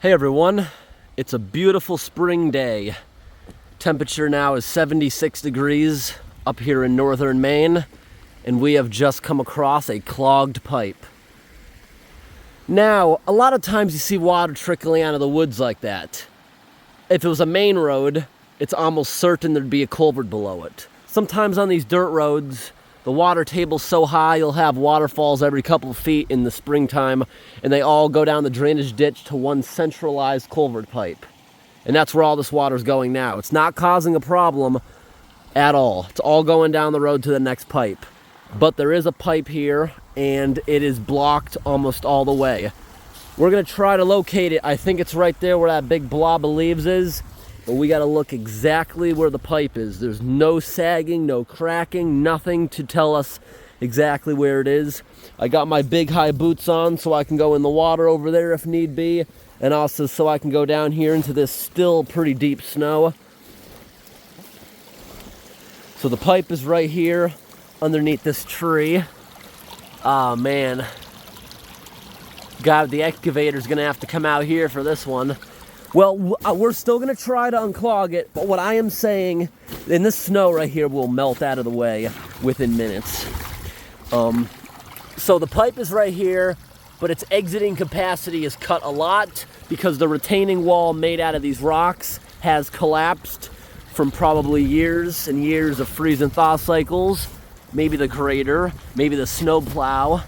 Hey everyone, it's a beautiful spring day. Temperature now is 76 degrees up here in northern Maine, and we have just come across a clogged pipe. Now, a lot of times you see water trickling out of the woods like that. If it was a main road, it's almost certain there'd be a culvert below it. Sometimes on these dirt roads, the water table's so high you'll have waterfalls every couple of feet in the springtime, and they all go down the drainage ditch to one centralized culvert pipe. And that's where all this water's going now. It's not causing a problem at all. It's all going down the road to the next pipe. But there is a pipe here, and it is blocked almost all the way. We're gonna try to locate it. I think it's right there where that big blob of leaves is. But we gotta look exactly where the pipe is. There's no sagging, no cracking, nothing to tell us exactly where it is. I got my big high boots on so I can go in the water over there if need be, and also so I can go down here into this still pretty deep snow. So the pipe is right here underneath this tree. Oh man. God, the excavator's gonna have to come out here for this one. Well, we're still gonna try to unclog it, but what I am saying, and this snow right here will melt out of the way within minutes. So the pipe is right here, but its exiting capacity is cut a lot because the retaining wall made out of these rocks has collapsed from probably years and years of freeze and thaw cycles. Maybe the grader, maybe the snow plow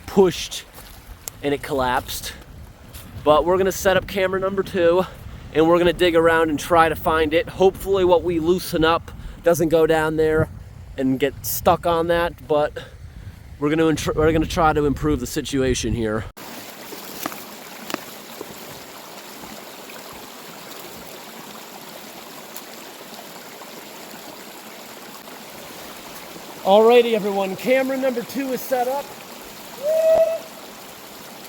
pushed and it collapsed. But we're gonna set up camera number 2 and we're gonna dig around and try to find it. Hopefully what we loosen up doesn't go down there and get stuck on that, but we're gonna try to improve the situation here. Alrighty everyone, camera number 2 is set up.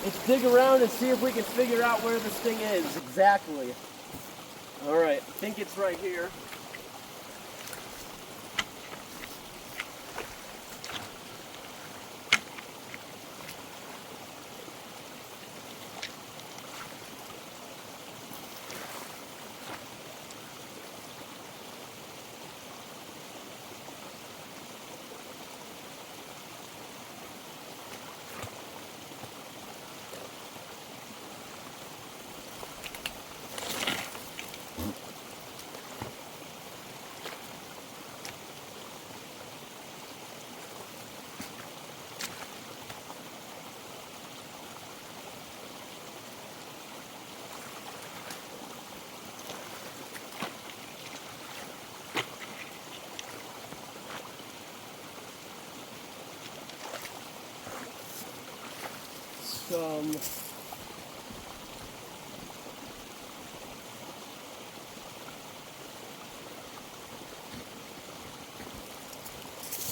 Let's dig around and see if we can figure out where this thing is exactly. All right, I think it's right here.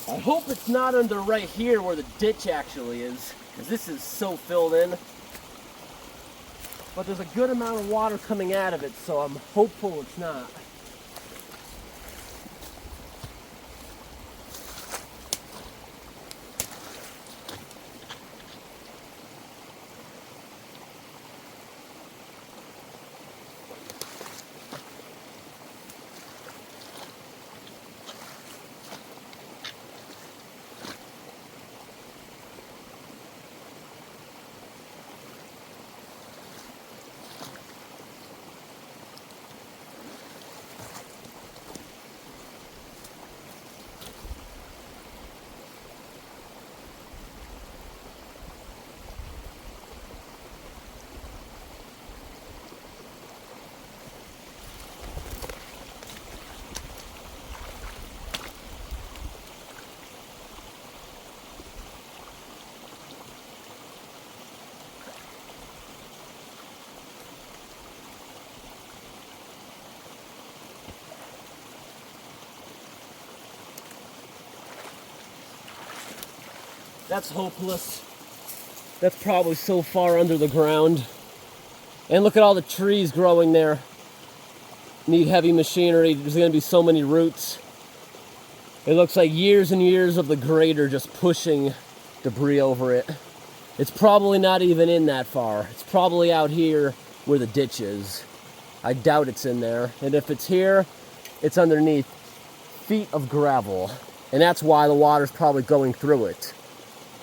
I hope it's not under right here where the ditch actually is, because this is so filled in. But there's a good amount of water coming out of it, so I'm hopeful it's not. That's hopeless. That's probably so far under the ground. And look at all the trees growing there. Need heavy machinery. There's going to be so many roots. It looks like years and years of the grader just pushing debris over it. It's probably not even in that far. It's probably out here where the ditch is. I doubt it's in there. And if it's here, it's underneath feet of gravel. And that's why the water's probably going through it.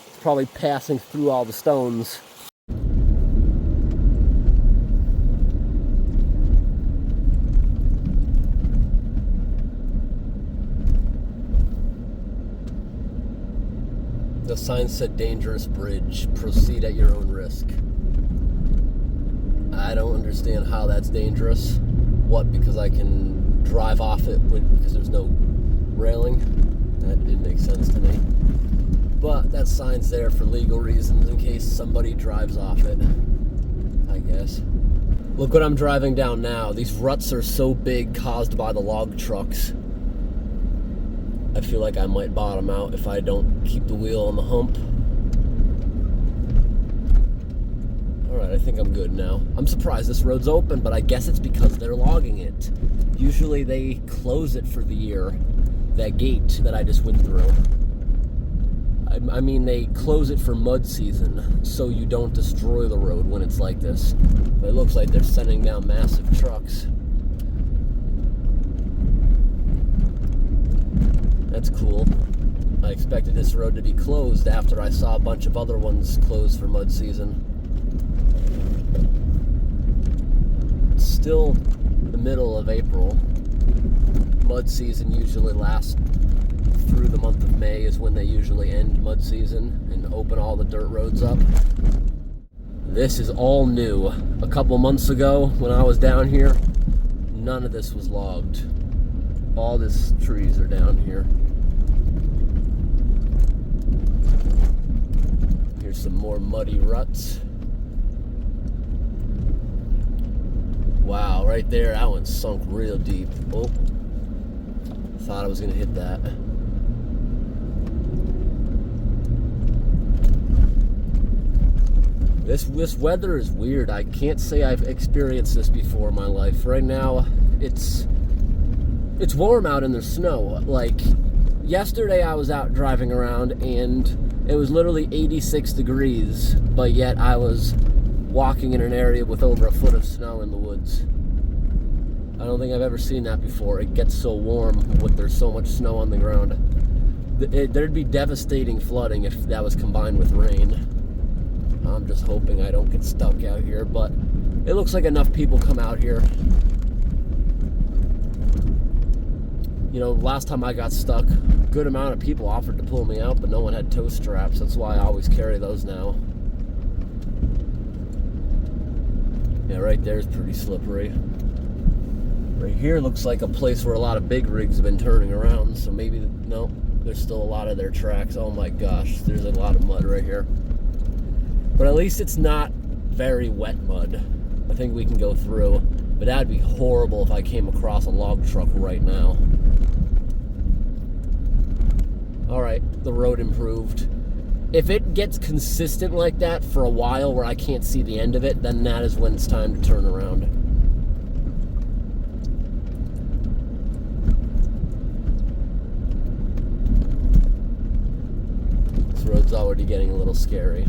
It's probably passing through all the stones. The sign said dangerous bridge, proceed at your own risk. I don't understand how that's dangerous. What, because I can drive off it because there's no railing? That didn't make sense to me. But that sign's there for legal reasons in case somebody drives off it, I guess. Look what I'm driving down now. These ruts are so big caused by the log trucks. I feel like I might bottom out if I don't keep the wheel on the hump. Alright, I think I'm good now. I'm surprised this road's open, but I guess it's because they're logging it. Usually they close it for the year, that gate that I just went through. I mean, they close it for mud season, so you don't destroy the road when it's like this. But it looks like they're sending down massive trucks. That's cool. I expected this road to be closed after I saw a bunch of other ones closed for mud season. It's still the middle of April. Mud season usually lasts through the month of May is when they usually end mud season and open all the dirt roads up. This is all new. A couple months ago when I was down here, none of this was logged. All these trees are down here. Here's some more muddy ruts. Wow, right there, that one sunk real deep. Oh, thought I was gonna hit that. This weather is weird. I can't say I've experienced this before in my life. Right now, it's warm out and there's snow. Like, yesterday I was out driving around and it was literally 86 degrees, but yet I was walking in an area with over a foot of snow in the woods. I don't think I've ever seen that before. It gets so warm when there's so much snow on the ground. There'd be devastating flooding if that was combined with rain. I'm just hoping I don't get stuck out here, but it looks like enough people come out here. You know, last time I got stuck, a good amount of people offered to pull me out, but no one had tow straps. That's why I always carry those now. Yeah, right there is pretty slippery. Right here looks like a place where a lot of big rigs have been turning around, so maybe, no, there's still a lot of their tracks. Oh my gosh, there's a lot of mud right here. But at least it's not very wet mud. I think we can go through, but that'd be horrible if I came across a log truck right now. Alright, the road improved. If it gets consistent like that for a while where I can't see the end of it, then that is when it's time to turn around. This road's already getting a little scary.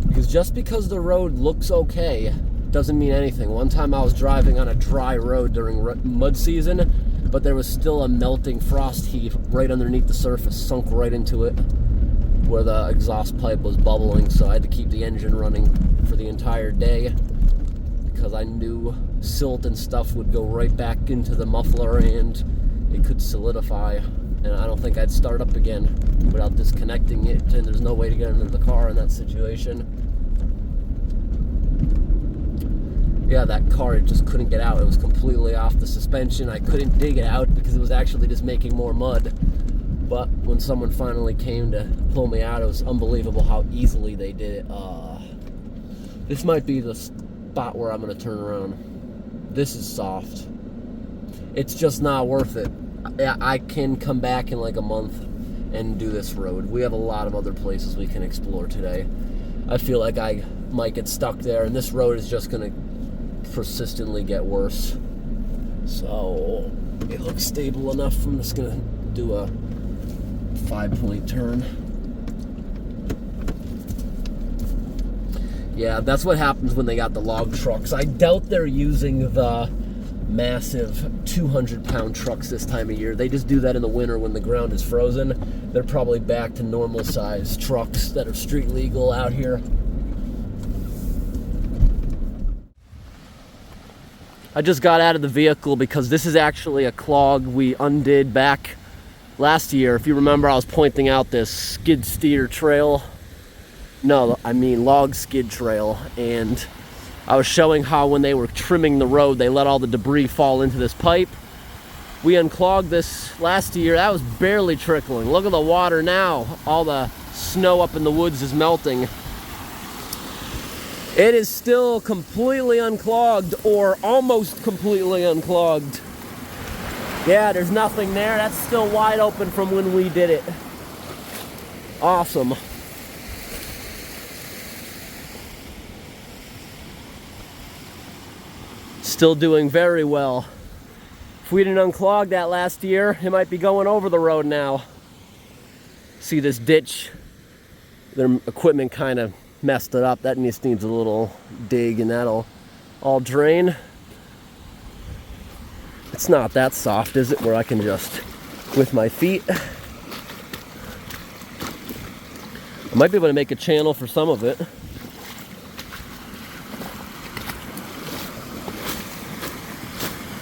Because just because the road looks okay doesn't mean anything. One time I was driving on a dry road during mud season, but there was still a melting frost heave right underneath the surface, sunk right into it, where the exhaust pipe was bubbling, so I had to keep the engine running for the entire day, because I knew silt and stuff would go right back into the muffler and it could solidify, and I don't think I'd start up again without disconnecting it, and there's no way to get into the car in that situation. Yeah, that car, it just couldn't get out. It was completely off the suspension. I couldn't dig it out because it was actually just making more mud. But when someone finally came to pull me out, it was unbelievable how easily they did it. This might be the spot where I'm going to turn around. This is soft. It's just not worth it. I can come back in like a month and do this road. We have a lot of other places we can explore today. I feel like I might get stuck there, and this road is just going to persistently get worse. So it looks stable enough. I'm just gonna do a 5-point turn. Yeah, that's what happens when they got the log trucks. I doubt they're using the massive 200-pound trucks this time of year. They just do that in the winter when the ground is frozen. They're probably back to normal size trucks that are street legal out here. I just got out of the vehicle because this is actually a clog we undid back last year. If you remember, I was pointing out this skid steer trail. No, I mean log skid trail. And I was showing how when they were trimming the road, they let all the debris fall into this pipe. We unclogged this last year. That was barely trickling. Look at the water now. All the snow up in the woods is melting. It is still completely unclogged, or almost completely unclogged. Yeah, there's nothing there. That's still wide open from when we did it. Awesome. Still doing very well. If we didn't unclog that last year, it might be going over the road now. See this ditch? Their equipment kind of messed it up. That needs a little dig, and that'll all drain. It's not that soft, is it, where I can just, with my feet. I might be able to make a channel for some of it.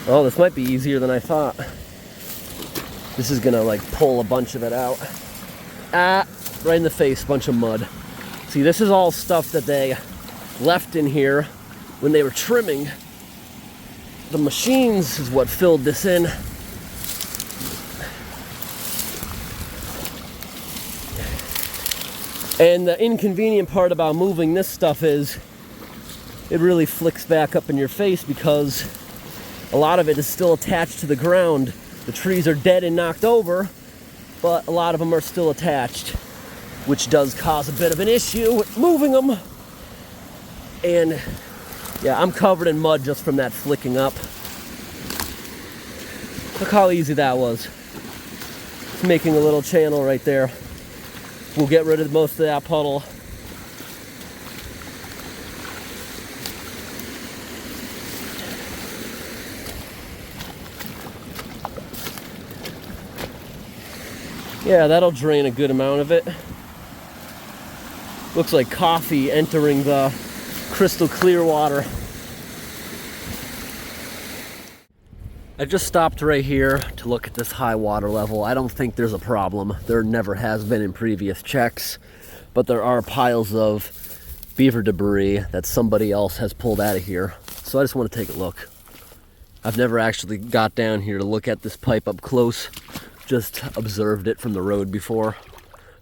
Oh, this might be easier than I thought. This is gonna like pull a bunch of it out. Ah, right in the face, bunch of mud. See, this is all stuff that they left in here when they were trimming. The machines is what filled this in. And the inconvenient part about moving this stuff is it really flicks back up in your face because a lot of it is still attached to the ground. The trees are dead and knocked over, but a lot of them are still attached, which does cause a bit of an issue with moving them. And yeah, I'm covered in mud just from that flicking up. Look how easy that was. It's making a little channel right there. We'll get rid of most of that puddle. Yeah, that'll drain a good amount of it. Looks like coffee entering the crystal clear water. I just stopped right here to look at this high water level. I don't think there's a problem. There never has been in previous checks, but there are piles of beaver debris that somebody else has pulled out of here. So I just want to take a look. I've never actually got down here to look at this pipe up close. Just observed it from the road before.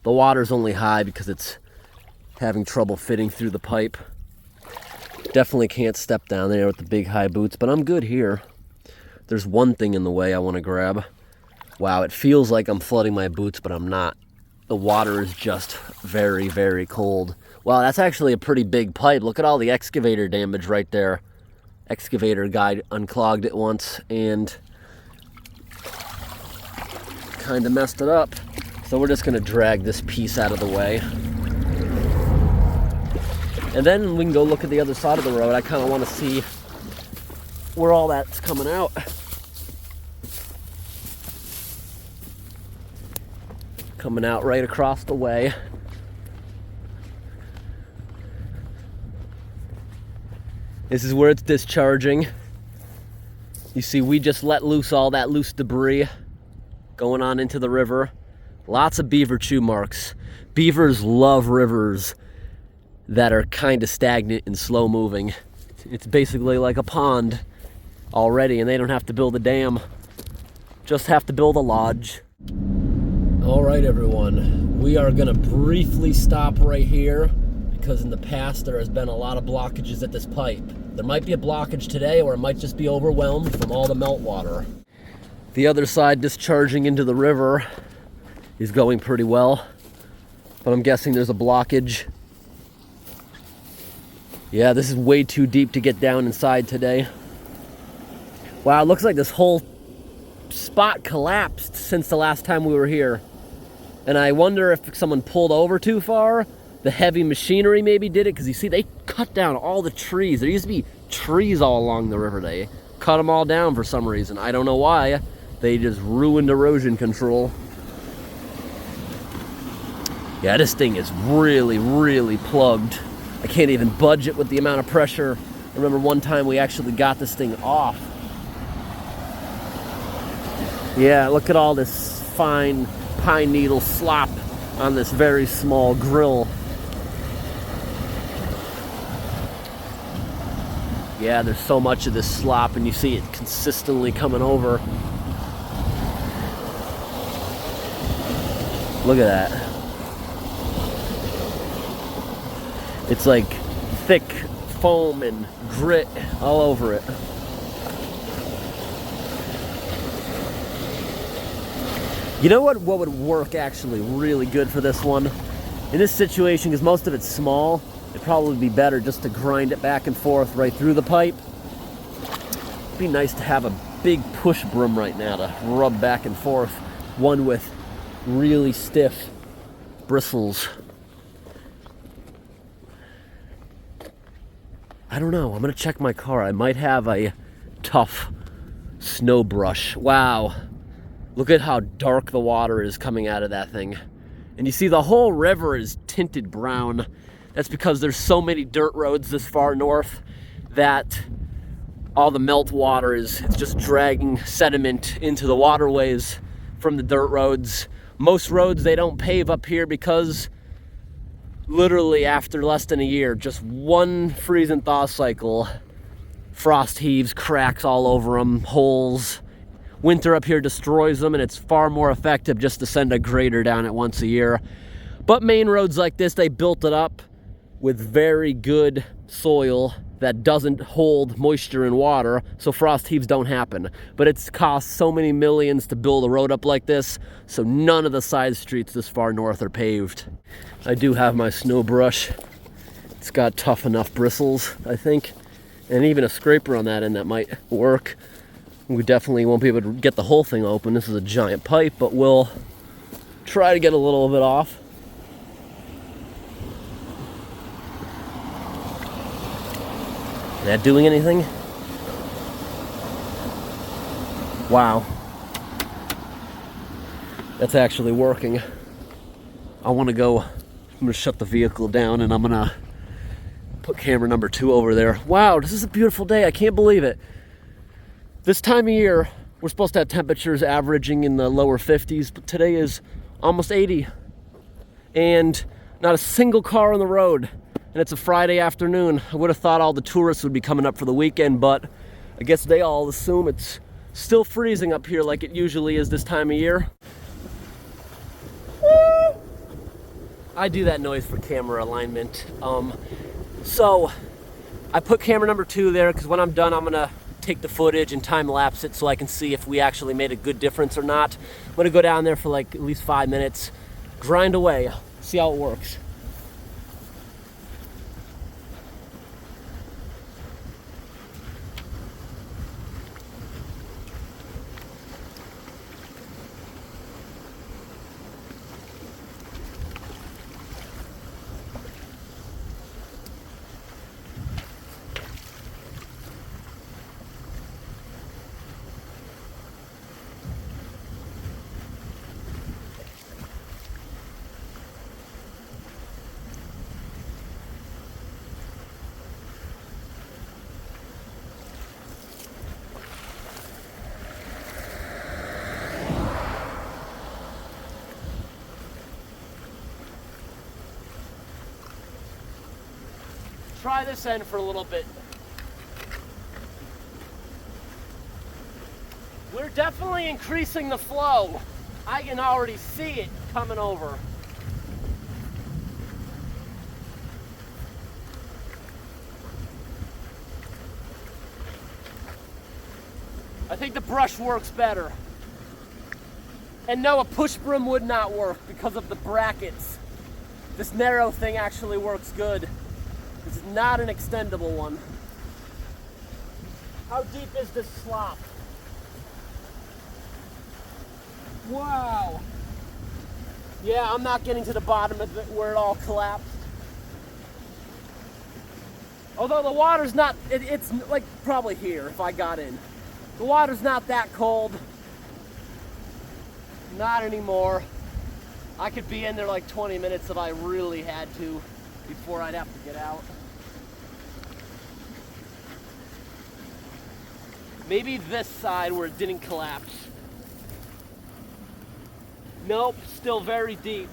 The water's only high because it's having trouble fitting through the pipe. Definitely can't step down there with the big high boots, but I'm good here. There's one thing in the way I want to grab. Wow, it feels like I'm flooding my boots, but I'm not. The water is just very, very cold. Wow, that's actually a pretty big pipe. Look at all the excavator damage right there. Excavator guy unclogged it once and kind of messed it up. So we're just going to drag this piece out of the way. And then we can go look at the other side of the road. I kind of want to see where all that's coming out. Coming out right across the way. This is where it's discharging. You see, we just let loose all that loose debris going on into the river. Lots of beaver chew marks. Beavers love rivers that are kind of stagnant and slow moving. It's basically like a pond already, and they don't have to build a dam, just have to build a lodge. All right, everyone, we are gonna briefly stop right here because in the past there has been a lot of blockages at this pipe. There might be a blockage today, or it might just be overwhelmed from all the meltwater. The other side discharging into the river is going pretty well, but I'm guessing there's a blockage. Yeah, this is way too deep to get down inside today. Wow, it looks like this whole spot collapsed since the last time we were here. And I wonder if someone pulled over too far the heavy machinery maybe did it, because you see they cut down all the trees. There used to be trees all along the river. They cut them all down for some reason. I don't know why. They just ruined erosion control. Yeah, this thing is really, really plugged. I can't even budge it with the amount of pressure. I remember one time we actually got this thing off. Yeah, look at all this fine pine needle slop on this very small grill. Yeah, there's so much of this slop, and you see it consistently coming over. Look at that. It's like thick foam and grit all over it. You know what would work actually really good for this one? In this situation, because most of it's small, it'd probably be better just to grind it back and forth right through the pipe. It'd be nice to have a big push broom right now to rub back and forth, one with really stiff bristles. I don't know, I'm gonna check my car. I might have a tough snow brush. Wow, look at how dark the water is coming out of that thing. And you see the whole river is tinted brown. That's because there's so many dirt roads this far north that all the melt water it's just dragging sediment into the waterways from the dirt roads. Most roads they don't pave up here because literally after less than a year, just one freeze and thaw cycle, frost heaves, cracks all over them, holes. Winter up here destroys them, and it's far more effective just to send a grader down it once a year. But main roads like this, they built it up with very good soil that doesn't hold moisture and water, so frost heaves don't happen. But it's cost so many millions to build a road up like this, so none of the side streets this far north are paved. I do have my snow brush. It's got tough enough bristles, I think, and even a scraper on that end that might work. We definitely won't be able to get the whole thing open. This is a giant pipe, but we'll try to get a little bit off. Is that doing anything? Wow. That's actually working. I want to go, I'm going to shut the vehicle down and I'm going to put camera number 2 over there. Wow, this is a beautiful day. I can't believe it. This time of year, we're supposed to have temperatures averaging in the lower 50s, but today is almost 80. And not a single car on the road. And it's a Friday afternoon. I would have thought all the tourists would be coming up for the weekend, but I guess they all assume it's still freezing up here like it usually is this time of year. I do that noise for camera alignment. So I put camera number 2 there because when I'm done, I'm gonna take the footage and time lapse it so I can see if we actually made a good difference or not. I'm gonna go down there for like at least 5 minutes, grind away, see how it works. Try this end for a little bit. We're definitely increasing the flow. I can already see it coming over. I think the brush works better. And no, a push broom would not work because of the brackets. This narrow thing actually works good. This is not an extendable one. How deep is this slop? Wow. Yeah, I'm not getting to the bottom of it where it all collapsed. Although the water's not, it's like probably here if I got in. The water's not that cold. Not anymore. I could be in there like 20 minutes if I really had to before I'd have to get out. Maybe this side where it didn't collapse. Nope, still very deep.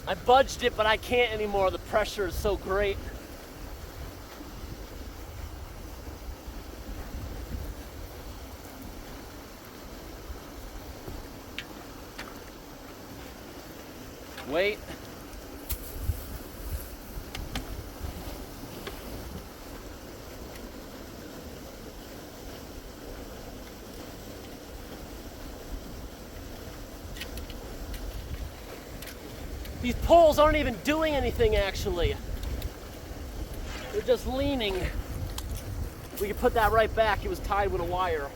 I budged it, but I can't anymore. The pressure is so great. Wait. These poles aren't even doing anything, actually. They're just leaning. We can put that right back. It was tied with a wire.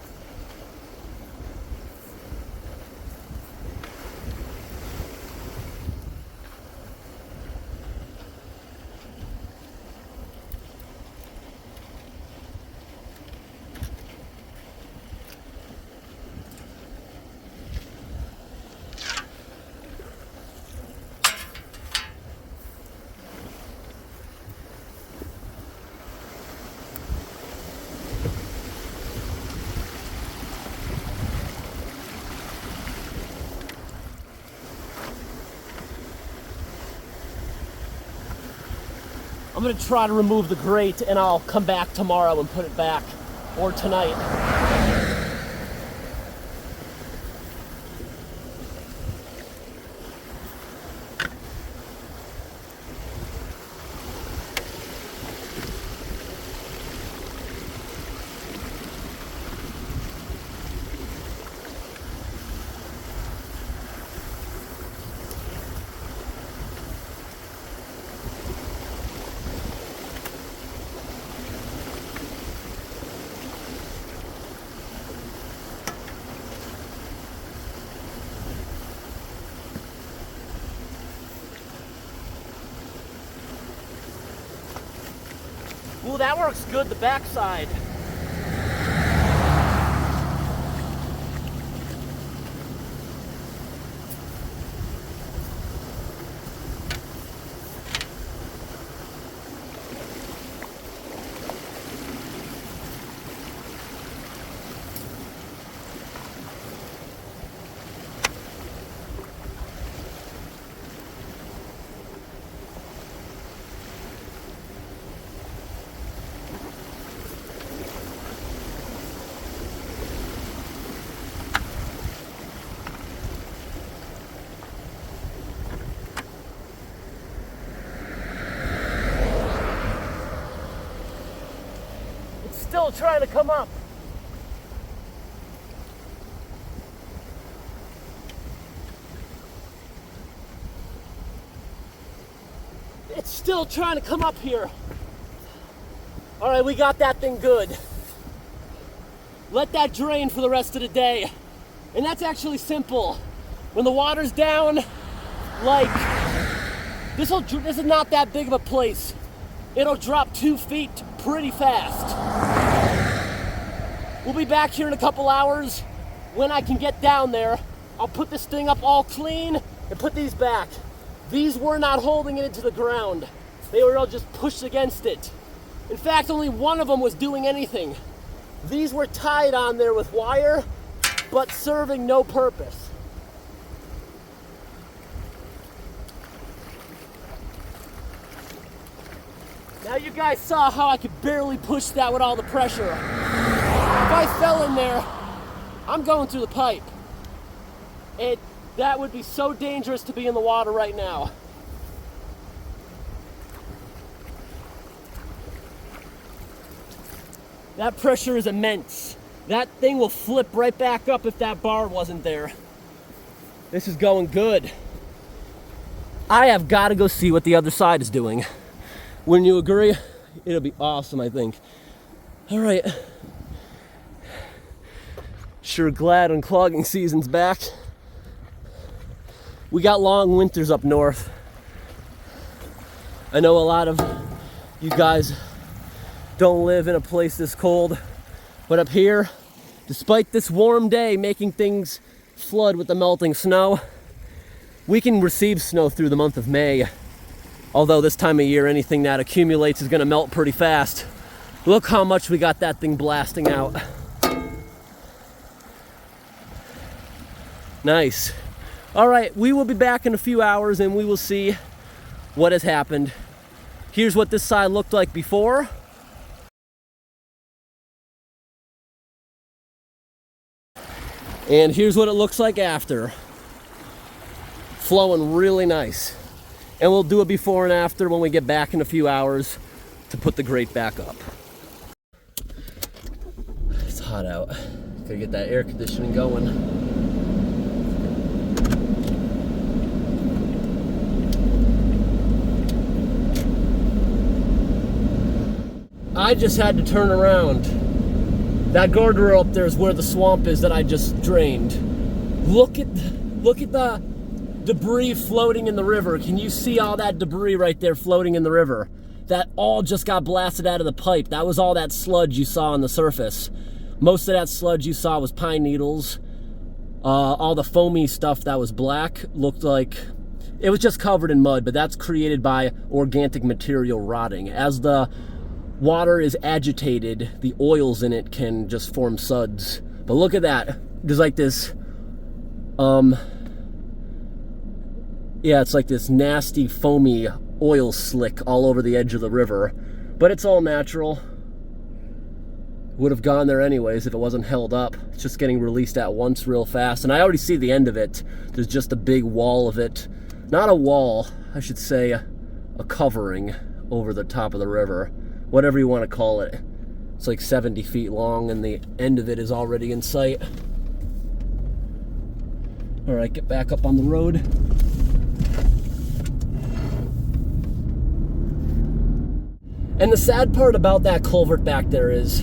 I'm gonna try to remove the grate and I'll come back tomorrow and put it back, or tonight. Ooh, that works good, the backside. Still trying to come up. It's still trying to come up here. All right, we got that thing good. Let that drain for the rest of the day. And that's actually simple. When the water's down, like, this is not that big of a place. It'll drop 2 feet pretty fast. We'll be back here in a couple hours. When I can get down there, I'll put this thing up all clean and put these back. These were not holding it into the ground. They were all just pushed against it. In fact, only one of them was doing anything. These were tied on there with wire, but serving no purpose. Now you guys saw how I could barely push that with all the pressure. If I fell in there, I'm going through the pipe. That would be so dangerous to be in the water right now. That pressure is immense. That thing will flip right back up if that bar wasn't there. This is going good. I have got to go see what the other side is doing. Wouldn't you agree? It'll be awesome, I think. All right. Sure glad unclogging season's back. We got long winters up north. I know a lot of you guys don't live in a place this cold, but up here, despite this warm day making things flood with the melting snow, we can receive snow through the month of May. Although this time of year, anything that accumulates is gonna melt pretty fast. Look how much we got that thing blasting out. Nice. All right, we will be back in a few hours and we will see what has happened. Here's what this side looked like before. And here's what it looks like after. Flowing really nice. And we'll do a before and after when we get back in a few hours to put the grate back up. It's hot out. Gotta get that air conditioning going. I just had to turn around. That guardrail up there is where the swamp is that I just drained. Look at the debris floating in the river. Can you see all that debris right there floating in the river? That all just got blasted out of the pipe. That was all that sludge you saw on the surface. Most of that sludge you saw was pine needles. All the foamy stuff that was black looked like it was just covered in mud, but that's created by organic material rotting. As the water is agitated, the oils in it can just form suds. But look at that. There's like this, yeah, it's like this nasty foamy oil slick all over the edge of the river. But it's all natural. Would have gone there anyways if it wasn't held up. It's just getting released at once real fast. And I already see the end of it. There's just a big wall of it. Not a wall, I should say a covering over the top of the river. Whatever you want to call it. It's like 70 feet long and the end of it is already in sight. All right, get back up on the road. And the sad part about that culvert back there is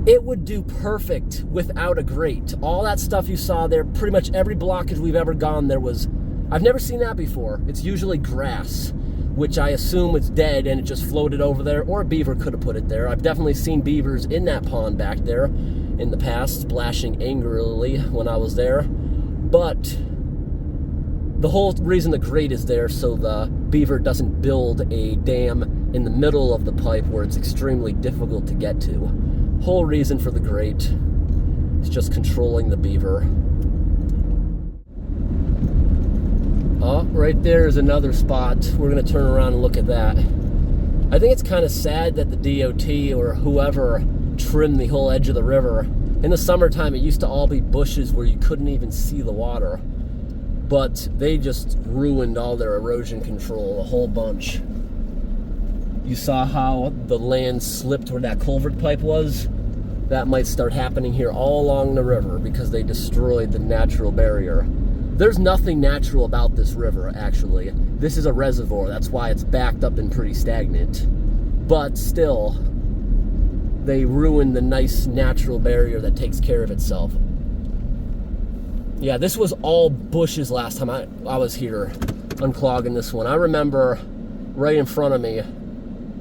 it would do perfect without a grate. All that stuff you saw there, pretty much every blockage we've ever gone there was, I've never seen that before. It's usually grass, which I assume was dead and it just floated over there, or a beaver could have put it there. I've definitely seen beavers in that pond back there in the past, splashing angrily when I was there. But the whole reason the grate is there so the beaver doesn't build a dam in the middle of the pipe where it's extremely difficult to get to. Whole reason for the grate is just controlling the beaver. Oh, right there is another spot. We're gonna turn around and look at that. I think it's kind of sad that the DOT or whoever trimmed the whole edge of the river. In the summertime, it used to all be bushes where you couldn't even see the water. But they just ruined all their erosion control, a whole bunch. You saw how the land slipped where that culvert pipe was? That might start happening here all along the river because they destroyed the natural barrier. There's nothing natural about this river, actually. This is a reservoir, that's why it's backed up and pretty stagnant. But still, they ruined the nice natural barrier that takes care of itself. Yeah, this was all bushes last time I was here unclogging this one. I remember right in front of me,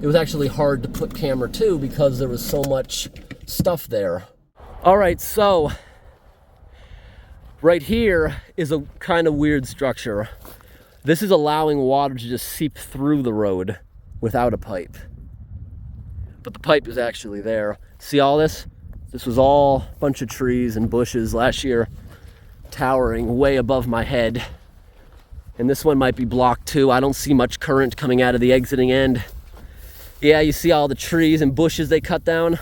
it was actually hard to put camera to because there was so much stuff there. All right, so right here is a kind of weird structure. This is allowing water to just seep through the road without a pipe. But the pipe is actually there. See all this? This was all a bunch of trees and bushes last year, towering way above my head. And this one might be blocked too. I don't see much current coming out of the exiting end. Yeah, you see all the trees and bushes they cut down?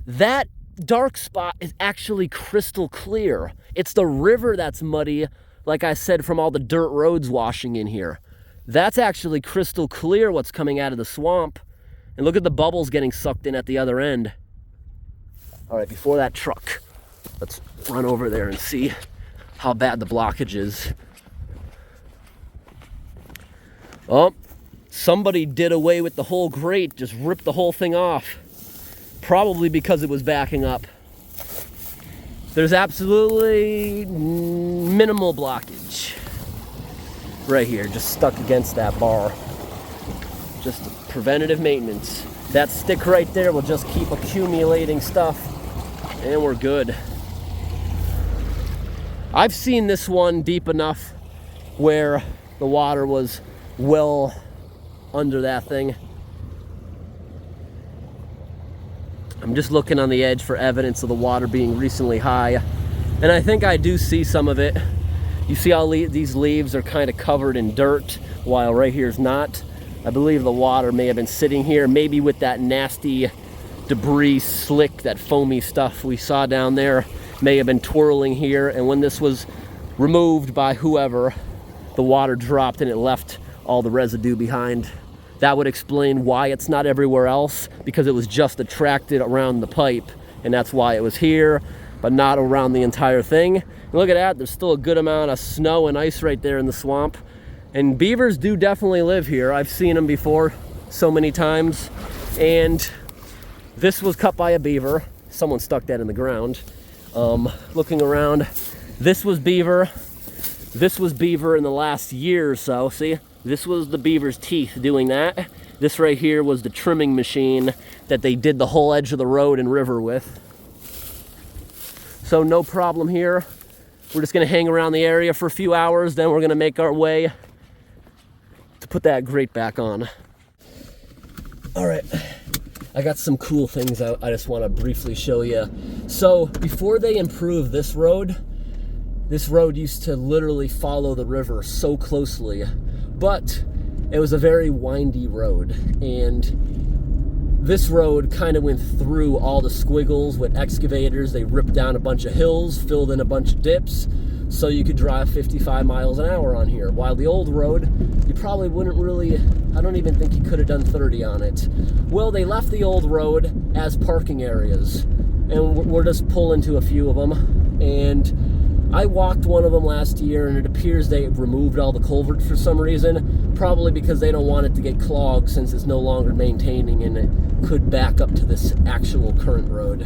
That dark spot is actually crystal clear. It's the river that's muddy, like I said, from all the dirt roads washing in here. That's actually crystal clear what's coming out of the swamp. And look at the bubbles getting sucked in at the other end. All right, before that truck, let's run over there and see how bad the blockage is. Oh, somebody did away with the whole grate, just ripped the whole thing off. Probably because it was backing up. There's absolutely minimal blockage right here, just stuck against that bar. Just preventative maintenance. That stick right there will just keep accumulating stuff, and we're good. I've seen this one deep enough where the water was well under that thing. I'm just looking on the edge for evidence of the water being recently high, and I think I do see some of it. You see how these leaves are kind of covered in dirt, while right here is not. I believe the water may have been sitting here, maybe with that nasty debris slick, that foamy stuff we saw down there, may have been twirling here, and when this was removed by whoever, the water dropped and it left all the residue behind. That would explain why it's not everywhere else, because it was just attracted around the pipe, and that's why it was here, but not around the entire thing. And look at that, there's still a good amount of snow and ice right there in the swamp. And beavers do definitely live here. I've seen them before so many times. And this was cut by a beaver. Someone stuck that in the ground. Looking around, this was beaver. This was beaver in the last year or so. See, this was the beaver's teeth doing that. This right here was the trimming machine that they did the whole edge of the road and river with. So no problem here. We're just gonna hang around the area for a few hours, then we're gonna make our way to put that grate back on. All right, I got some cool things I just wanna briefly show you. So before they improved this road used to literally follow the river so closely, but it was a very windy road, and this road kind of went through all the squiggles with excavators. They ripped down a bunch of hills, filled in a bunch of dips, so you could drive 55 miles an hour on here. While the old road, you probably wouldn't really, I don't even think you could have done 30 on it. Well, they left the old road as parking areas, and we're just pulling to a few of them. And I walked one of them last year, and it appears they removed all the culverts for some reason, probably because they don't want it to get clogged since it's no longer maintaining and it could back up to this actual current road.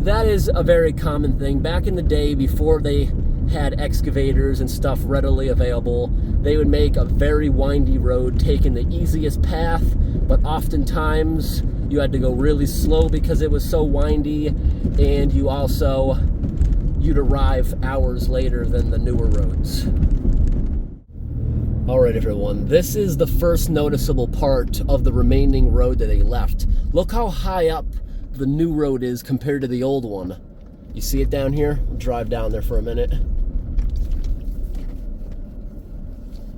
That is a very common thing. Back in the day, before they had excavators and stuff readily available, they would make a very windy road, taking the easiest path, but oftentimes you had to go really slow because it was so windy, and you'd arrive hours later than the newer roads. All right, everyone, this is the first noticeable part of the remaining road that they left. Look how high up the new road is compared to the old one. You see it down here? I'll drive down there for a minute.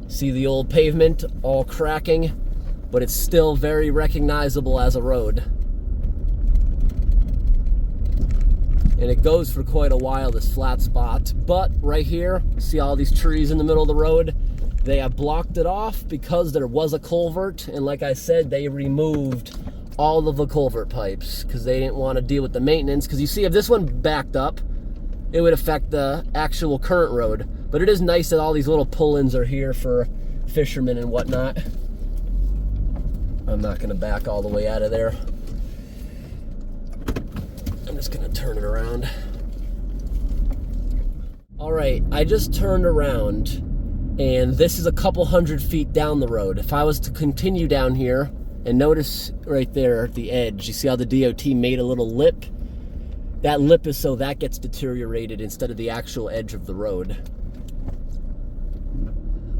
See the old pavement all cracking, but it's still very recognizable as a road. And it goes for quite a while, this flat spot. But right here, see all these trees in the middle of the road? They have blocked it off because there was a culvert, and like I said, they removed all of the culvert pipes because they didn't want to deal with the maintenance. Because you see, if this one backed up, it would affect the actual current road. But it is nice that all these little pull-ins are here for fishermen and whatnot. I'm not going to back all the way out of there. I'm just going to turn it around. All right, I just turned around, and this is a couple hundred feet down the road. If I was to continue down here, And notice right there at the edge, you see how the DOT made a little lip? That lip is so that gets deteriorated instead of the actual edge of the road.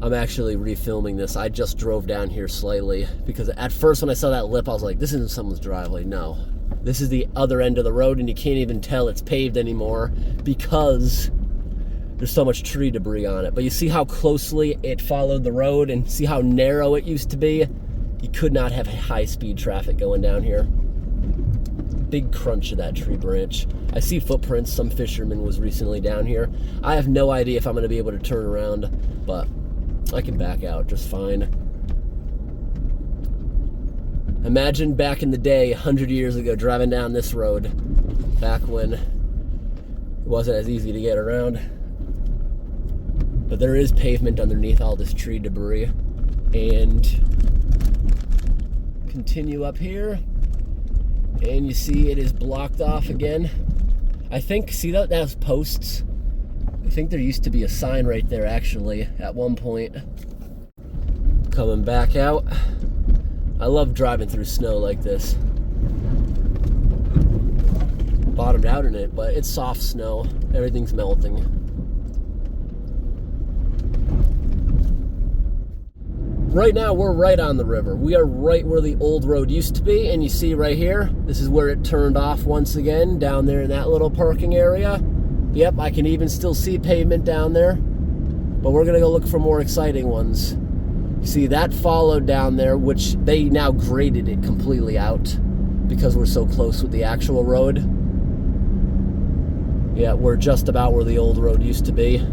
I'm actually refilming this. I just drove down here slightly because at first when I saw that lip, I was like, this isn't someone's driveway. No, this is the other end of the road, and you can't even tell it's paved anymore because there's so much tree debris on it. But you see how closely it followed the road and see how narrow it used to be? You could not have high-speed traffic going down here. Big crunch of that tree branch. I see footprints. Some fisherman was recently down here. I have no idea if I'm going to be able to turn around, but I can back out just fine. Imagine back in the day, 100 years ago, driving down this road, back when it wasn't as easy to get around. But there is pavement underneath all this tree debris. And continue up here, and you see it is blocked off again. I think, see that? That's posts. I think there used to be a sign right there actually at one point. Coming back out. I love driving through snow like this. Bottomed out in it, but it's soft snow. Everything's melting. Right now we're right on the river. We are right where the old road used to be, and you see right here, this is where it turned off once again, down there in that little parking area. Yep, I can even still see pavement down there, but we're gonna go look for more exciting ones. You see, that followed down there, which they now graded it completely out because we're so close with the actual road. Yeah, we're just about where the old road used to be.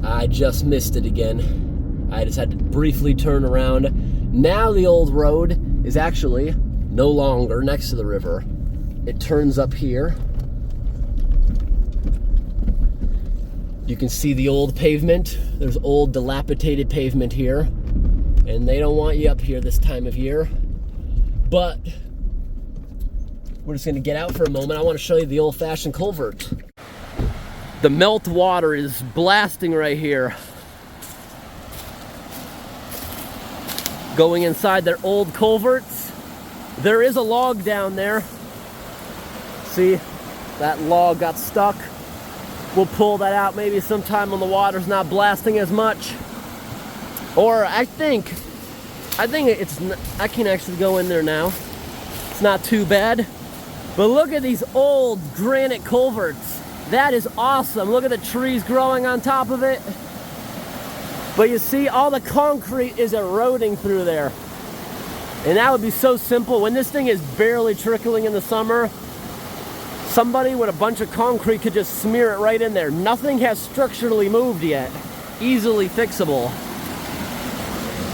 I just missed it again. I just had to briefly turn around. Now the old road is actually no longer next to the river. It turns up here. You can see the old pavement. There's old dilapidated pavement here, and they don't want you up here this time of year. But we're just gonna get out for a moment. I want to show you the old-fashioned culvert. The melt water is blasting right here, going inside their old culverts. There is a log down there. See, that log got stuck. We'll pull that out maybe sometime when the water's not blasting as much. Or I think I can actually go in there now. It's not too bad. But look at these old granite culverts. That is awesome. Look at the trees growing on top of it. But you see, all the concrete is eroding through there. And that would be so simple. When this thing is barely trickling in the summer, somebody with a bunch of concrete could just smear it right in there. Nothing has structurally moved yet. Easily fixable.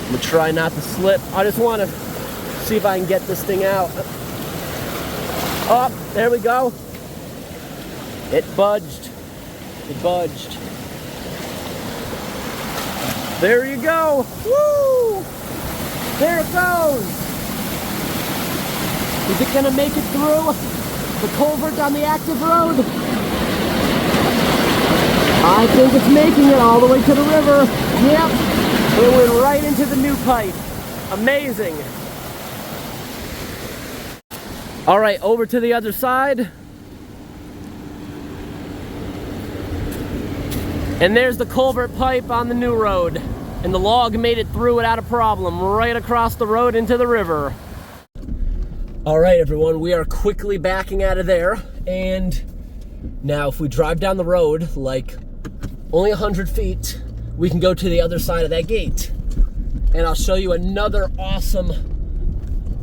I'm gonna try not to slip. I just want to see if I can get this thing out. Oh, there we go. It budged. It budged. There you go. Woo! There it goes. Is it gonna make it through the culvert on the active road? I think it's making it all the way to the river. Yep, it went right into the new pipe. Amazing. All right, over to the other side. And there's the culvert pipe on the new road. And the log made it through without a problem, right across the road into the river. All right, everyone, we are quickly backing out of there. And now if we drive down the road, like only 100 feet, we can go to the other side of that gate. And I'll show you another awesome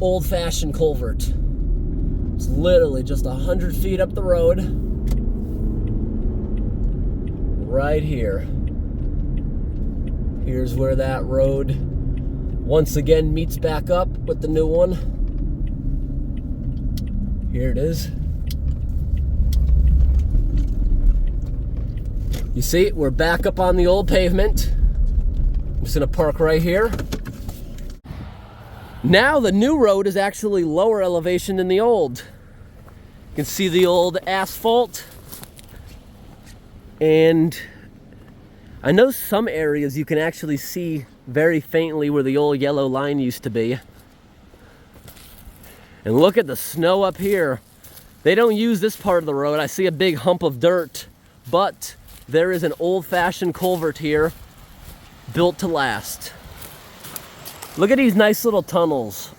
old-fashioned culvert. It's literally just 100 feet up the road. Right here. Here's where that road once again meets back up with the new one. Here it is. You see, we're back up on the old pavement. I'm just gonna park right here. Now the new road is actually lower elevation than the old. You can see the old asphalt. And I know some areas you can actually see very faintly where the old yellow line used to be. And look at the snow up here. They don't use this part of the road. I see a big hump of dirt, but there is an old-fashioned culvert here built to last. Look at these nice little tunnels.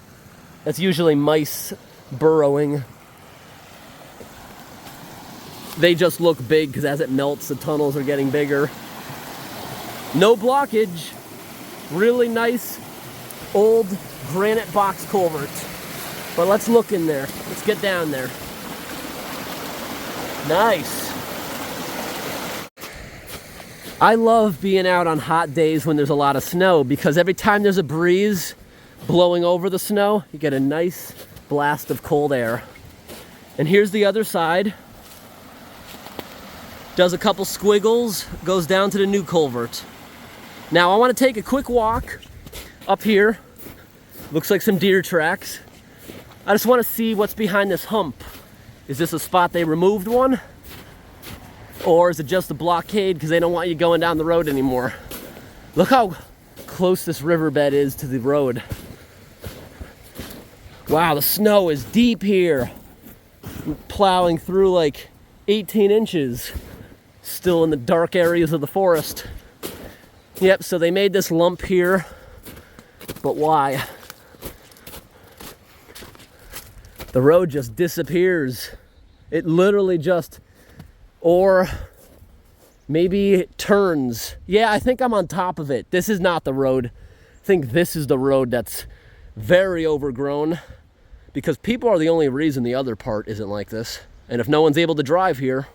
That's usually mice burrowing. They just look big because as it melts, the tunnels are getting bigger. No blockage. Really nice old granite box culvert. But let's look in there. Let's get down there. Nice. I love being out on hot days when there's a lot of snow because every time there's a breeze blowing over the snow, you get a nice blast of cold air. And here's the other side. Does a couple squiggles, goes down to the new culvert. Now I want to take a quick walk up here. Looks like some deer tracks. I just want to see what's behind this hump. Is this a spot they removed one? Or is it just a blockade because they don't want you going down the road anymore? Look how close this riverbed is to the road. Wow, the snow is deep here. I'm plowing through like 18 inches. Still in the dark areas of the forest. Yep, so they made this lump here. But why? The road just disappears. It literally just, or maybe it turns. Yeah, I think I'm on top of it. This is not the road. I think this is the road that's very overgrown because people are the only reason the other part isn't like this. And if no one's able to drive here.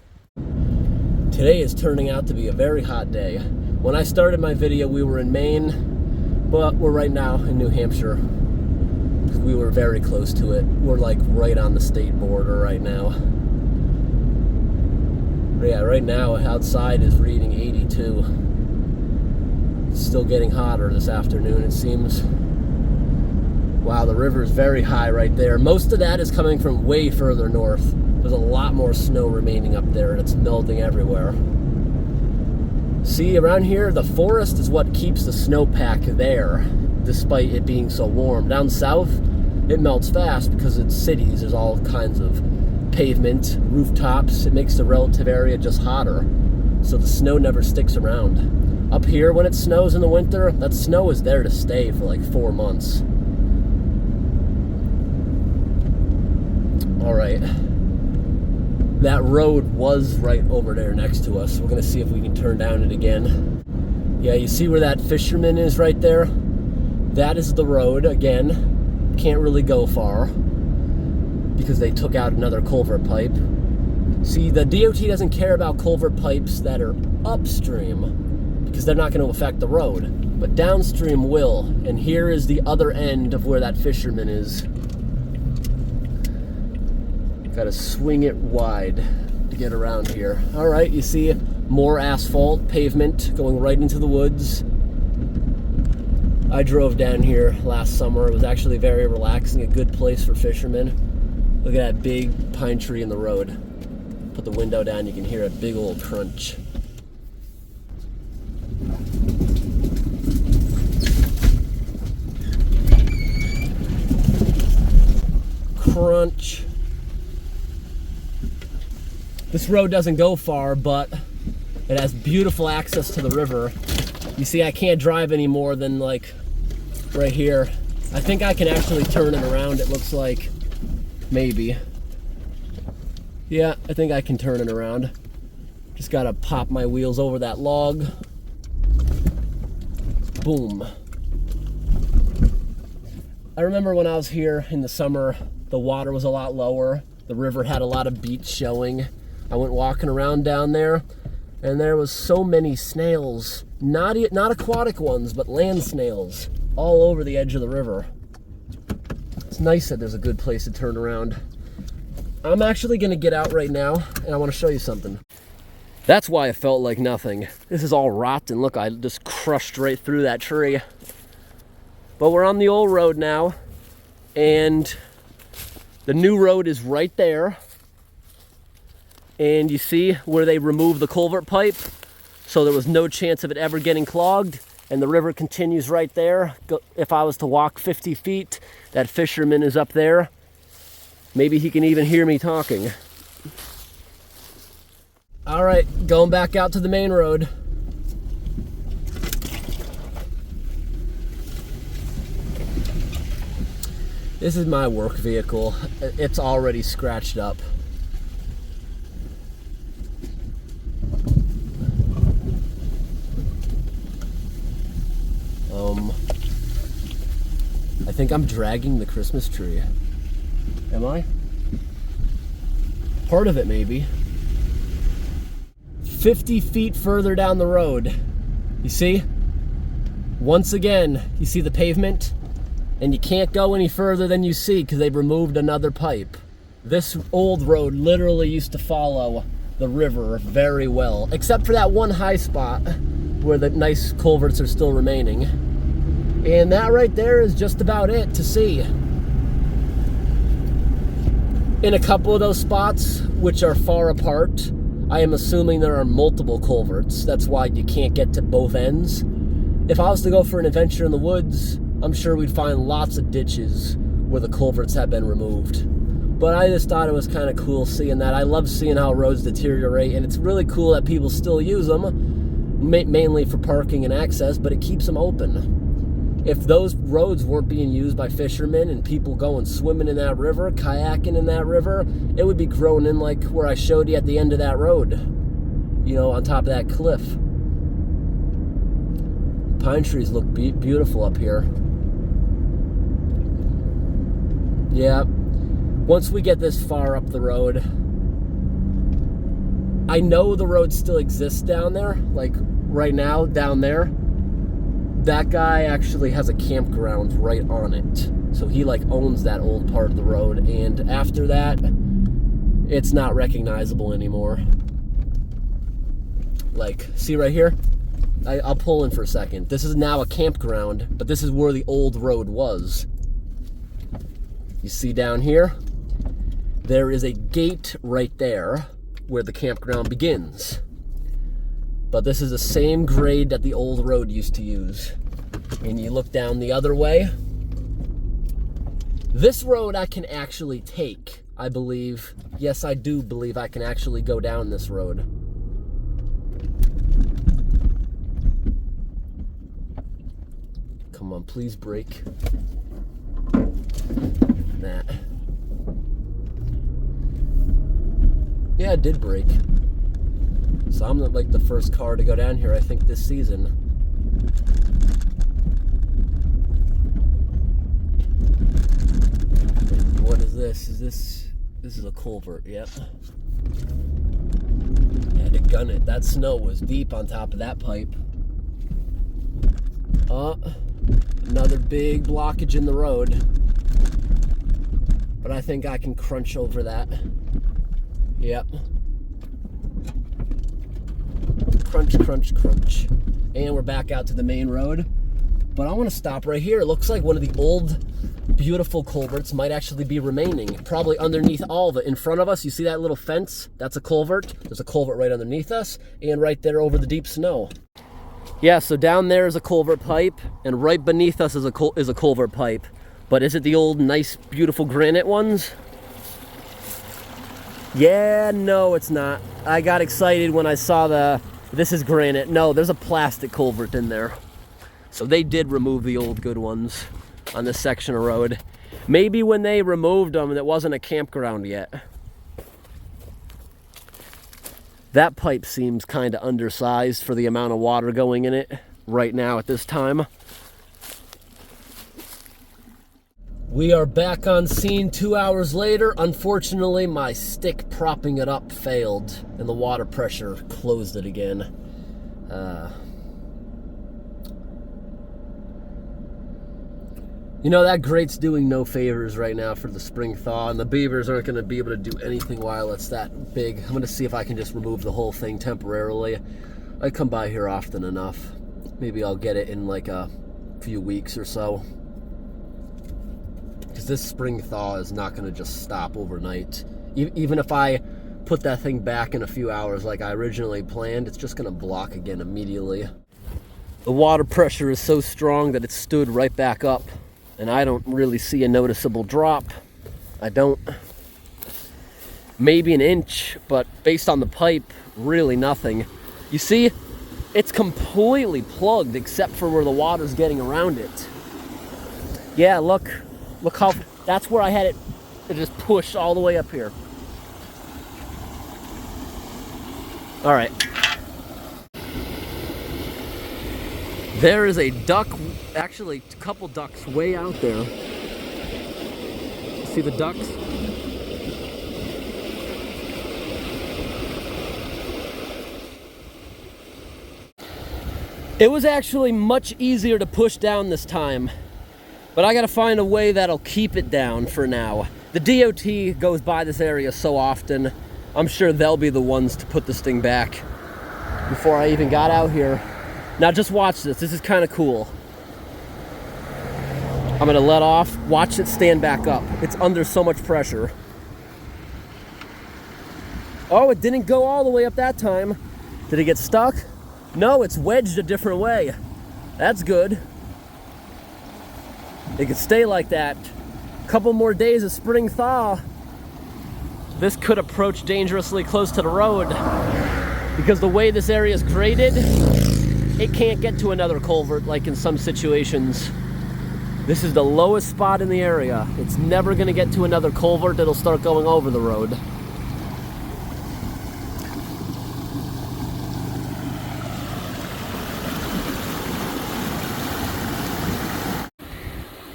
Today is turning out to be a very hot day. When I started my video, we were in Maine, but we're right now in New Hampshire. We were very close to it. We're like right on the state border right now. Yeah, right now outside is reading 82. It's still getting hotter this afternoon, it seems. Wow, the river is very high right there. Most of that is coming from way further north. There's a lot more snow remaining up there and it's melting everywhere. See, around here, the forest is what keeps the snowpack there, despite it being so warm. Down south, it melts fast because it's cities. There's all kinds of pavement, rooftops. It makes the relative area just hotter, so the snow never sticks around. Up here, when it snows in the winter, that snow is there to stay for like 4 months. All right. That road was right over there next to us. We're gonna see if we can turn down it again. Yeah, you see where that fisherman is right there? That is the road. Again, can't really go far because they took out another culvert pipe. See, the DOT doesn't care about culvert pipes that are upstream because they're not going to affect the road, but downstream will. And here is the other end of where that fisherman is. Got to swing it wide to get around here. All right, you see more asphalt, pavement going right into the woods. I drove down here last summer. It was actually very relaxing, a good place for fishermen. Look at that big pine tree in the road. Put the window down, you can hear a big old crunch. Crunch. This road doesn't go far, but it has beautiful access to the river. You see, I can't drive any more than like right here. I think I can actually turn it around, it looks like. Maybe. Yeah, I think I can turn it around. Just gotta pop my wheels over that log. Boom. I remember when I was here in the summer, the water was a lot lower. The river had a lot of beach showing. I went walking around down there, and there was so many snails. Not aquatic ones, but land snails all over the edge of the river. It's nice that there's a good place to turn around. I'm actually gonna get out right now, and I wanna show you something. That's why it felt like nothing. This is all rotten. Look, I just crushed right through that tree. But we're on the old road now, and the new road is right there. And you see where they removed the culvert pipe, so there was no chance of it ever getting clogged, and the river continues right there. If I was to walk 50 feet, that fisherman is up there. Maybe he can even hear me talking. All right, going back out to the main road. This is my work vehicle. It's already scratched up. I think I'm dragging the Christmas tree. Am I? Part of it, maybe. 50 feet further down the road. You see? Once again, you see the pavement? And you can't go any further than you see because they've removed another pipe. This old road literally used to follow the river very well, except for that one high spot where the nice culverts are still remaining. And that right there is just about it to see. In a couple of those spots, which are far apart, I am assuming there are multiple culverts. That's why you can't get to both ends. If I was to go for an adventure in the woods, I'm sure we'd find lots of ditches where the culverts have been removed. But I just thought it was kind of cool seeing that. I love seeing how roads deteriorate, and it's really cool that people still use them, mainly for parking and access, but it keeps them open. If those roads weren't being used by fishermen and people going swimming in that river, kayaking in that river, it would be grown in like where I showed you at the end of that road, you know, on top of that cliff. Pine trees look beautiful up here. Yeah, once we get this far up the road, I know the road still exists down there, like right now down there. That guy actually has a campground right on it. So he like owns that old part of the road, and after that, it's not recognizable anymore. Like, see right here? I'll pull in for a second. This is now a campground, but this is where the old road was. You see down here? There is a gate right there where the campground begins. But this is the same grade that the old road used to use. And you look down the other way. This road I can actually take, I believe. Yes, I do believe I can actually go down this road. Come on, please brake. That. Yeah, it did brake. So I'm like the first car to go down here, I think, this season. What is this? This is a culvert, yep. I had to gun it. That snow was deep on top of that pipe. Another big blockage in the road. But I think I can crunch over that. Yep. Crunch, crunch, crunch. And we're back out to the main road. But I want to stop right here. It looks like one of the old, beautiful culverts might actually be remaining. Probably underneath all of it. In front of us, you see that little fence? That's a culvert. There's a culvert right underneath us. And right there over the deep snow. Yeah, so down there is a culvert pipe. And right beneath us is a culvert pipe. But is it the old, nice, beautiful granite ones? Yeah, no, it's not. I got excited when I saw this is granite. No, there's a plastic culvert in there. So they did remove the old good ones on this section of road. Maybe when they removed them, it wasn't a campground yet. That pipe seems kind of undersized for the amount of water going in it right now at this time. We are back on scene 2 hours later. Unfortunately, my stick propping it up failed, and the water pressure closed it again. You know, that grate's doing no favors right now for the spring thaw, and the beavers aren't going to be able to do anything while it's that big. I'm going to see if I can just remove the whole thing temporarily. I come by here often enough. Maybe I'll get it in like a few weeks or so. Because this spring thaw is not going to just stop overnight. Even if I put that thing back in a few hours like I originally planned, it's just going to block again immediately. The water pressure is so strong that it stood right back up. And I don't really see a noticeable drop. I don't. maybe an inch, but based on the pipe, really nothing. You see, it's completely plugged except for where the water's getting around it. Yeah, look how, that's where I had it just pushed all the way up here. All right. There is a duck, actually a couple ducks way out there. See the ducks? It was actually much easier to push down this time, but I gotta find a way that'll keep it down for now. The DOT goes by this area so often, I'm sure they'll be the ones to put this thing back before I even got out here. Now just watch this is kind of cool. I'm gonna let off, watch it stand back up. It's under so much pressure. Oh, it didn't go all the way up that time. Did it get stuck? No, it's wedged a different way. That's good. It could stay like that. A couple more days of spring thaw. This could approach dangerously close to the road because the way this area is graded, it can't get to another culvert like in some situations. This is the lowest spot in the area. It's never gonna get to another culvert that'll start going over the road.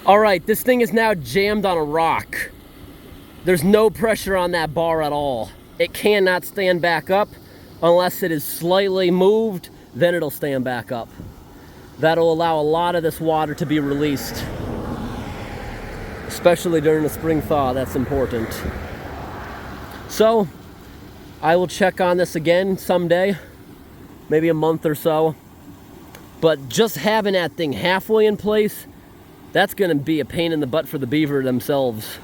All right, this thing is now jammed on a rock. There's no pressure on that bar at all. It cannot stand back up unless it is slightly moved, then it'll stand back up. That'll allow a lot of this water to be released. Especially during the spring thaw, that's important. So, I will check on this again someday, maybe a month or so. But just having that thing halfway in place, that's gonna be a pain in the butt for the beaver themselves.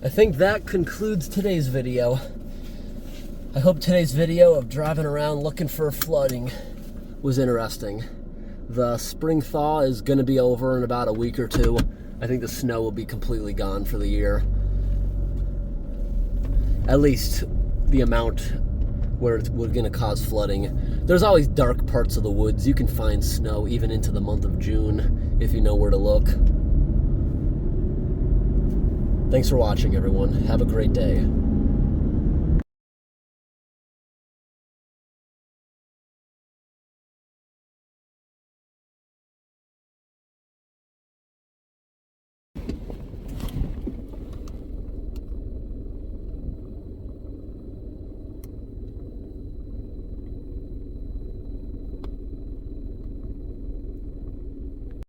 I think that concludes today's video. I hope today's video of driving around looking for flooding was interesting. The spring thaw is going to be over in about a week or two. I think the snow will be completely gone for the year. At least the amount where it's going to cause flooding. There's always dark parts of the woods. You can find snow even into the month of June if you know where to look. Thanks for watching, everyone. Have a great day.